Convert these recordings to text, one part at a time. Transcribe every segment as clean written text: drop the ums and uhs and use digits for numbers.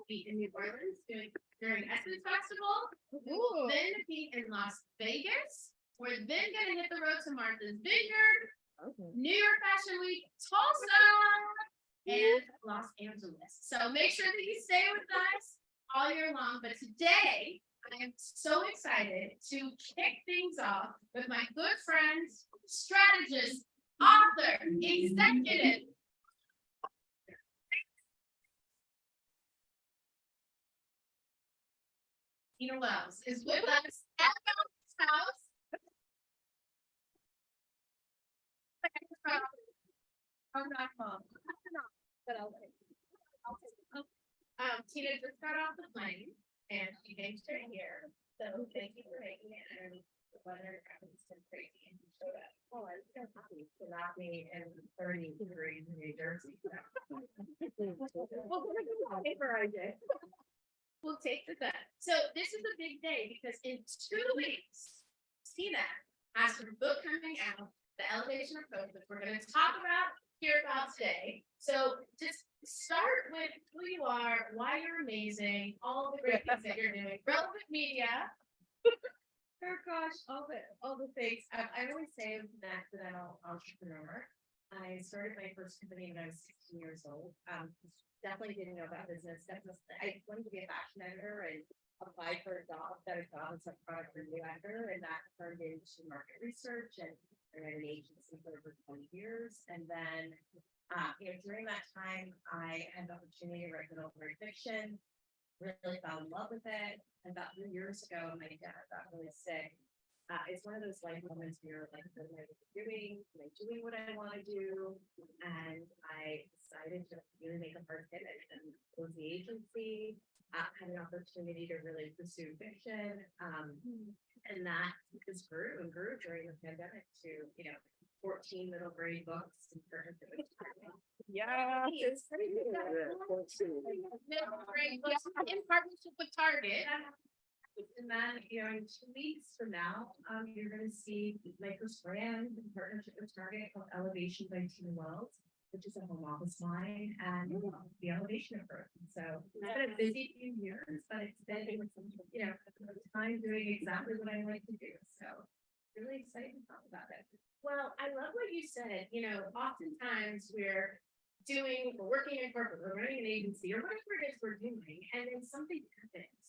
be in New Orleans during Essence Festival. Ooh. Then be in Las Vegas. We're then gonna hit the road to Martha's Vineyard, Okay. New York Fashion Week, Tulsa, and Los Angeles. So make sure that you stay with us all year long. But today, I am so excited to kick things off with my good friend, strategist, author, executive. Tina Wells is with us at Mountain's house. I'm not mom. But I'll wait. Tina just got off the plane and she came straight here. So thank you for making it. And the weather has been crazy and you showed up. Oh, I'm so happy. To not be in 30 degrees in New Jersey. Well, what a paper I did. We'll take the bet. So this is a big day because in 2 weeks, Tina has her book coming out, The Elevation of Focus. We're going to talk about here about today. So just start with who you are, why you're amazing, all the great things that you're doing, relevant media. Oh gosh, all the things. I always say I'm an accidental entrepreneur. I started my first company when I was 16 years old. Definitely didn't know about business. I wanted to be a fashion editor and applied for a job as a product review editor, and that turned into market research and I ran an agency for over 20 years. And then, during that time, I had the opportunity to write literary fiction. Really fell in love with it. And about 3 years ago, my dad got really sick. It's one of those life moments where you're like, what am I doing? Am I doing what I want to do? And I decided to really make a hard pivot and close the agency. Had an opportunity to really pursue fiction. And that just grew and grew during the pandemic to, 14 middle grade books in partnership with Target. Yeah. It's pretty good. Middle grade books in partnership with Target. And then, in 2 weeks from now, you're going to see my first brand in partnership with Target called Elevation by Tina Wells, which is a home office line, and the elevation of growth. So it's been a busy few years, but it's been, time doing exactly what I like to do. So really excited to talk about it. Well, I love what you said. Oftentimes we're working in corporate, we're running an agency, or whatever it is we're doing, and then something happens.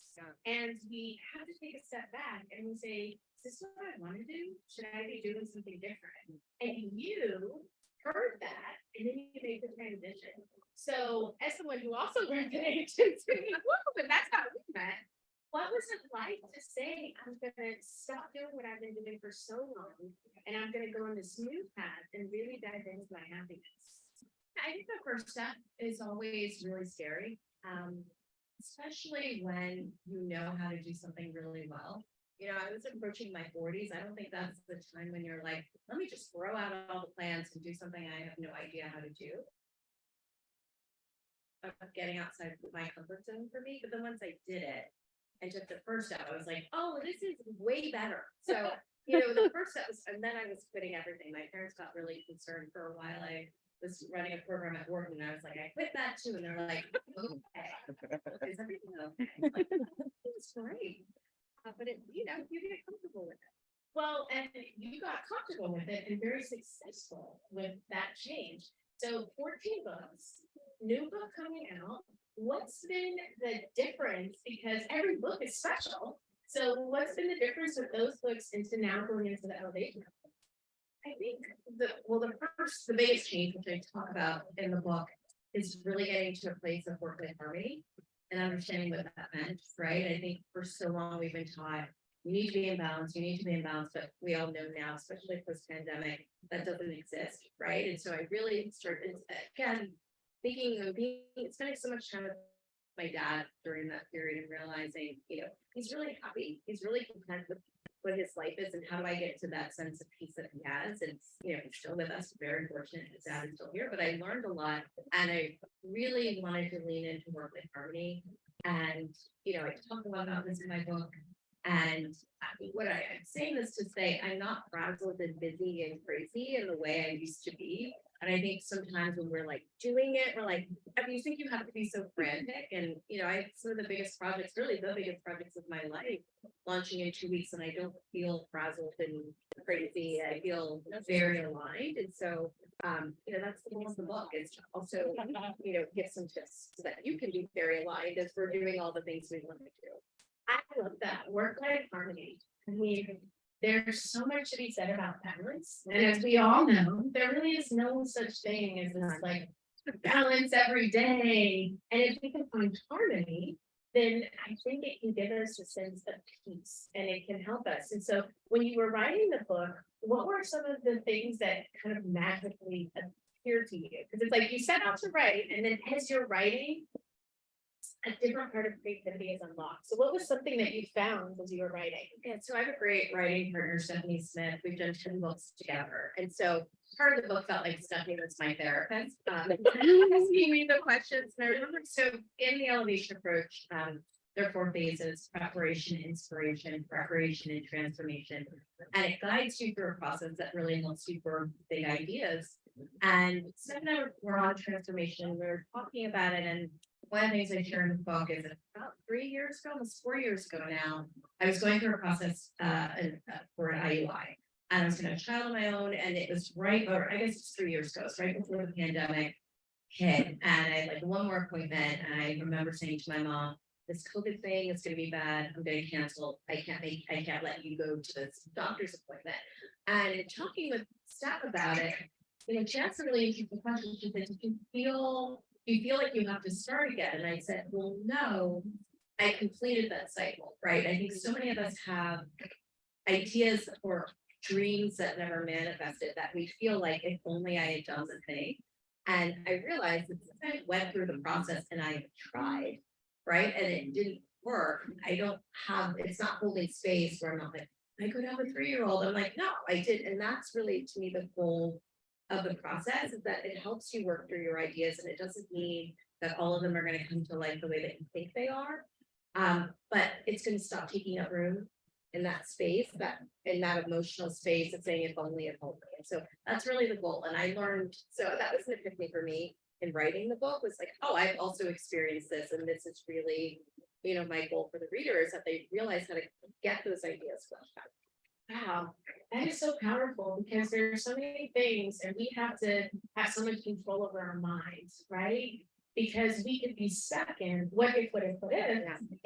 And we have to take a step back and we say, is this what I want to do? Should I be doing something different? And you heard that, and then you made the transition. So, as someone who also runs an agency, and that's how we met. What was it like to say, I'm going to stop doing what I've been doing for so long, and I'm going to go on this new path and really dive into my happiness? I think the first step is always really scary, especially when you know how to do something really well. I was approaching my 40s. I don't think that's the time when you're like, let me just throw out all the plans and do something I have no idea how to do. Of getting outside my comfort zone for me. But then once I did it and took the first step, I was like, oh, this is way better. So, the first step was, and then I was quitting everything. My parents got really concerned for a while. I was running a program at work and I was like, I quit that too. And they're like, okay, is everything okay? Like, it's great. But you get comfortable with it. Well, and you got comfortable with it and very successful with that change. So 14 books, new book coming out. What's been the difference? Because every book is special. So what's been the difference with those books into now going into the elevation? I think the biggest change, which I talk about in the book, is really getting to a place of work-life harmony and understanding what that meant, right? I think for so long we've been taught you need to be in balance, but we all know now, especially post-pandemic, that doesn't exist, right? And so I really started, again, thinking of spending so much time with my dad during that period and realizing, he's really happy, he's really content with what his life is and how do I get to that sense of peace that he has. And he's still with us, very fortunate his dad is still here, but I learned a lot and I really wanted to lean into work-life harmony. And I talk a lot about this in my book. And I'm saying this to say, I'm not frazzled and busy and crazy in the way I used to be. And I think sometimes when we're like doing it, we're like, I mean, you think you have to be so frantic. And, I have some of the biggest projects, really the biggest projects of my life, launching in 2 weeks, and I don't feel frazzled and crazy. I feel very aligned. And so, that's the goal of the book, is to also, give some tips so that you can be very aligned as we're doing all the things we want to do. I love that work-life harmony. I mean, there's so much to be said about balance, and as we all know, there really is no such thing as this like balance every day. And if we can find harmony, then I think it can give us a sense of peace and it can help us. And so when you were writing the book, what were some of the things that kind of magically appeared to you? Because it's like you set out to write, and then as you're writing, a different part of creativity is unlocked. So what was something that you found as you were writing? Yeah, so I have a great writing partner, Stephanie Smith. We've done 10 books together. And so part of the book felt like Stephanie was my therapist. Asking me the questions. And I remember, so in the elevation approach, there are 4 phases: preparation, inspiration, preparation, and transformation. And it guides you through a process that really helps you for big ideas. And Steph and I were on transformation. We were talking about it, and one of the things I share in the book is about 3 years ago, almost 4 years ago now, I was going through a process for an IUI. And I was going to have a child of my own, and it was or I guess it's 3 years ago, it's right before the pandemic hit. And I had like one more appointment, and I remember saying to my mom, this COVID thing is going to be bad. I'm going to cancel. I can't let you go to this doctor's appointment. And talking with Steph about it, she asked a really interesting question. She said, do you feel like you have to start again? And I said, well, no, I completed that cycle, right? I think so many of us have ideas or dreams that never manifested, that we feel like if only I had done the thing. And I realized that since I went through the process and I tried, right, and it didn't work, it's not holding space where I'm not like, I could have a 3-year-old. I'm like, no, I did. And that's really, to me, the goal of the process, is that it helps you work through your ideas, and it doesn't mean that all of them are going to come to life the way that you think they are. But it's going to stop taking up room in that space, in that emotional space of saying, if only, if only. And so that's really the goal. And I learned, so that was an epiphany for me in writing the book, was like, oh, I've also experienced this, and this is really, my goal for the reader, is that they realize how to get those ideas fleshed out. Wow, that is so powerful, because there are so many things and we have to have so much control over our minds, right? Because we could be stuck in what if.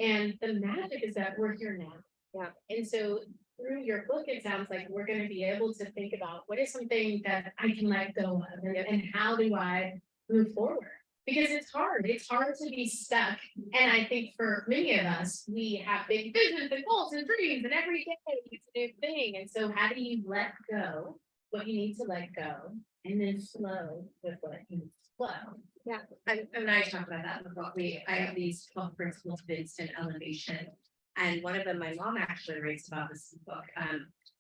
And the magic is that we're here now. Yeah. And so through your book, it sounds like we're going to be able to think about what is something that I can let go of, and how do I move forward? Because it's hard to be stuck. And I think for many of us, we have big visions and goals and dreams, and every day it's a new thing. And so how do you let go what you need to let go, and then flow with what you need to flow? Yeah, and I talk about that in the book. I have these 12 principles of instant elevation. And one of them, my mom actually writes about this in the book.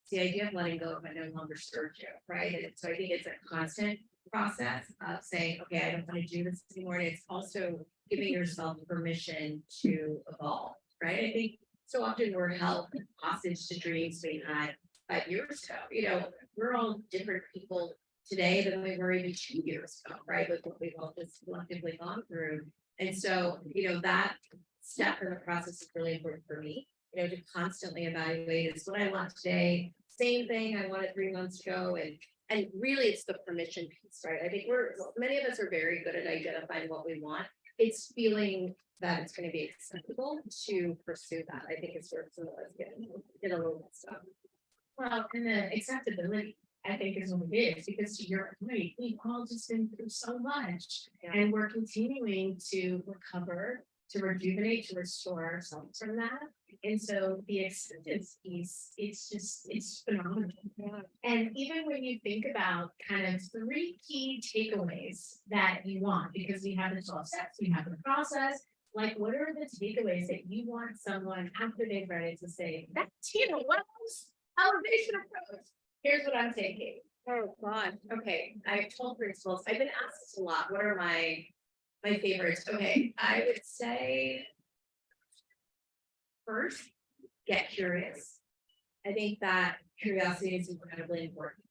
It's the idea of letting go of what no longer serves you, right? And so I think it's a constant process of saying, okay, I don't want to do this anymore. And it's also giving yourself permission to evolve, right? I think so often we're held hostage to dreams we had 5 years ago. We're all different people today than we were even 2 years ago, right? With what we've all just collectively gone through. And so, that step in the process is really important for me, to constantly evaluate, is what I want today, same thing I wanted 3 months ago. And really it's the permission piece, right? I think many of us are very good at identifying what we want. It's feeling that it's going to be acceptable to pursue that. I think it's where some of us get a little messed up. Well, and the acceptability, I think, is what it is, because to your point, we've all just been through so much, and we're continuing to recover, to rejuvenate, to restore ourselves from that. And so the acceptance piece, it's phenomenal. And even when you think about kind of 3 key takeaways that you want, because we have the 12 steps, we have the process, like what are the takeaways that you want someone after they've read it to say, that's Tina Wells' elevation approach? Here's what I'm taking. Oh God. Okay. I have 12 principles. I've been asked this a lot. What are my favorites? Okay. I would say first, get curious. I think that curiosity is incredibly important.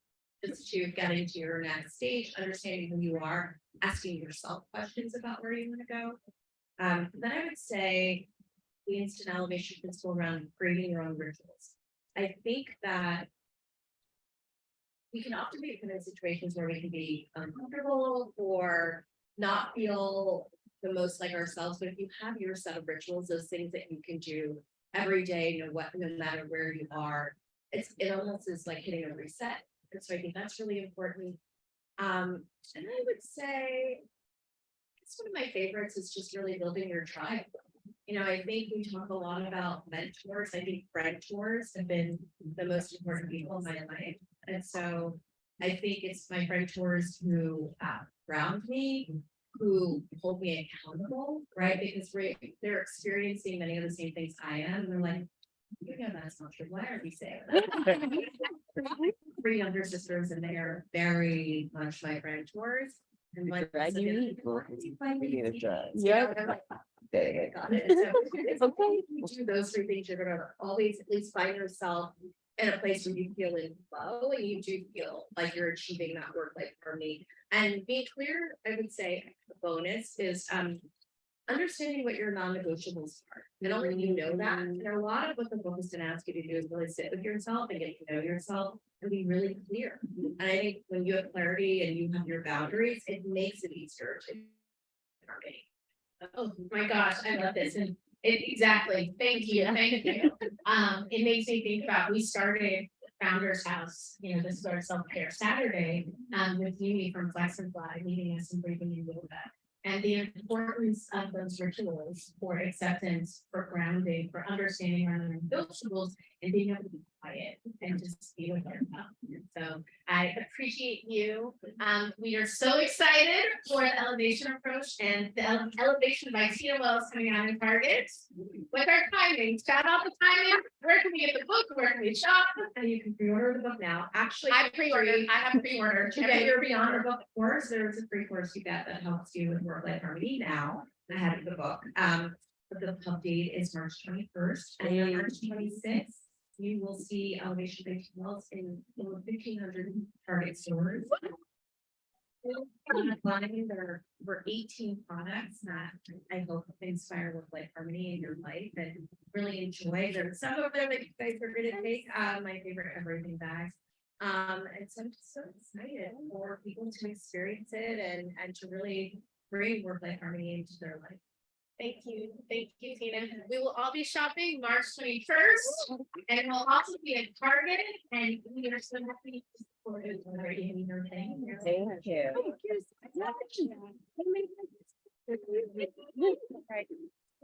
Just to get into your next stage, understanding who you are, asking yourself questions about where you want to go. Then I would say the instant elevation principle around creating your own rituals. I think that we can often be put in situations where we can be uncomfortable or not feel the most like ourselves. But if you have your set of rituals, those things that you can do every day, no matter where you are, it almost is like hitting a reset. And so I think that's really important. And I would say it's one of my favorites is just really building your tribe. I think we talk a lot about mentors. I think mentors have been the most important people in my life. And so I think it's my mentors who ground me, who hold me accountable, right? Because they're experiencing many of the same things I am. And they're like, that's not true. Why are we saying that? 3 younger sisters, and they are very much my mentors. And like, Yeah. okay, got it. So it's okay. You do those 3 things, you're gonna always at least find yourself in a place where you feel in flow and you do feel like you're achieving that work-life harmony. And being clear, I would say a bonus is understanding what your non-negotiables are. And only you know that. And a lot of what the book is gonna ask you to do is really sit with yourself and get to know yourself and be really clear. And I think when you have clarity and you have your boundaries, it makes it easier to harmony. Oh my gosh, I love this. And exactly. Thank you. Thank you. It makes me think about, we started Founder's House, this is our self-care Saturday, with Yumi from Flex and Fly, leading us in breathing and yoga. And the importance of those rituals for acceptance, for grounding, for understanding our non-negotiables, and being able to be quiet and just be with ourselves. So I appreciate you. We are so excited for the elevation approach and the elevation by Tina Wells coming out in Target. With our timing, shout out the timing. Where can we get the book? Where can we shop? And you can pre-order the book now. Actually, I pre-ordered. I have pre-ordered. to get your Beyond the Book course, there's a free course you get that helps you with work-life harmony now ahead of the book. But the pub date is March 21st, and on March 26th, you will see Elevation by Tina Wells in over 1,500 Target stores. Online, there were 18 products that I hope inspire work-life harmony in your life and really enjoy. There's some of them that you guys are gonna take my favorite everything bags. And so I'm just so excited for people to experience it and to really bring work-life harmony into their life. Thank you, Tina. We will all be shopping March 21st, and we'll also be at Target, and we are so happy to support it. Already in your thing. Thank you. Thank you so much.